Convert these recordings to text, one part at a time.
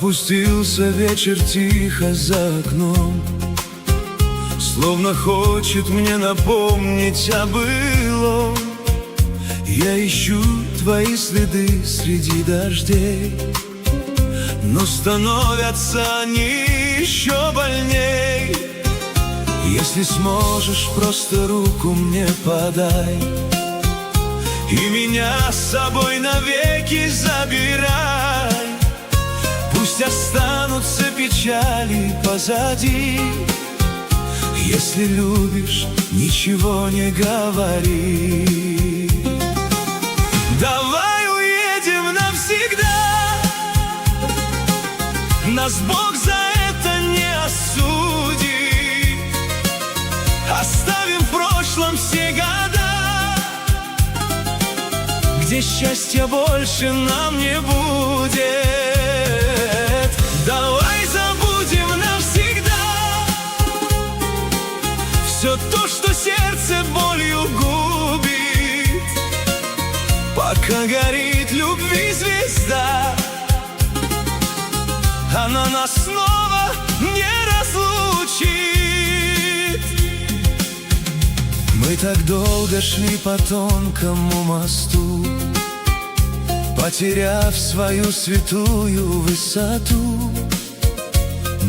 Опустился вечер тихо за окном, словно хочет мне напомнить о былом. Я ищу твои следы среди дождей, но становятся они еще больней. Если сможешь, просто руку мне подай и меня с собой навеки забирай. Пусть останутся печали позади. Если любишь, ничего не говори. Давай уедем навсегда, нас Бог за это не осудит. Оставим в прошлом все года, где счастья больше нам не будет. Давай забудем навсегда все то, что сердце болью губит. Пока горит любви звезда, она нас снова не разлучит. Мы так долго шли по тонкому мосту, потеряв свою святую высоту.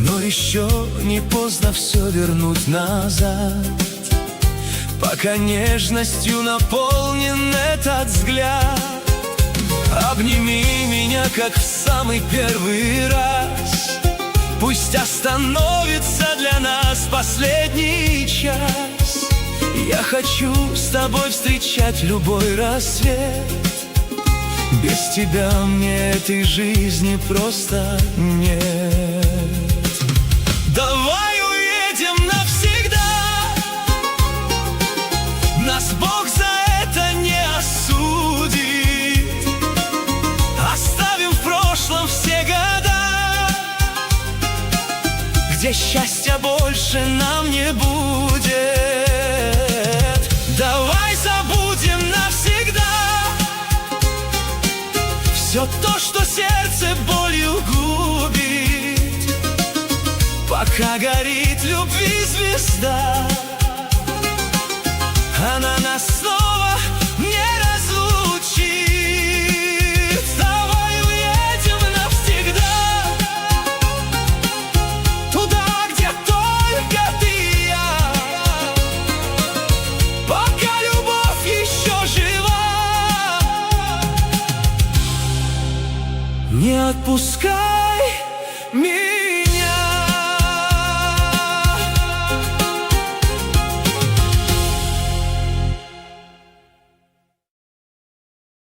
Но еще не поздно все вернуть назад, пока нежностью наполнен этот взгляд. Обними меня, как в самый первый раз. Пусть остановится для нас последний час. Я хочу с тобой встречать любой рассвет. Без тебя мне этой жизни просто нет. Давай уедем навсегда, нас Бог за это не осудит. Оставим в прошлом все года, где счастья больше нам не будет. Давай забудем навсегда все то, что сердце болью губит. Пока горит любви звезда, она нас снова не разлучит. Давай уедем навсегда, туда, где только ты и я. Пока любовь еще жива, не отпускай меня.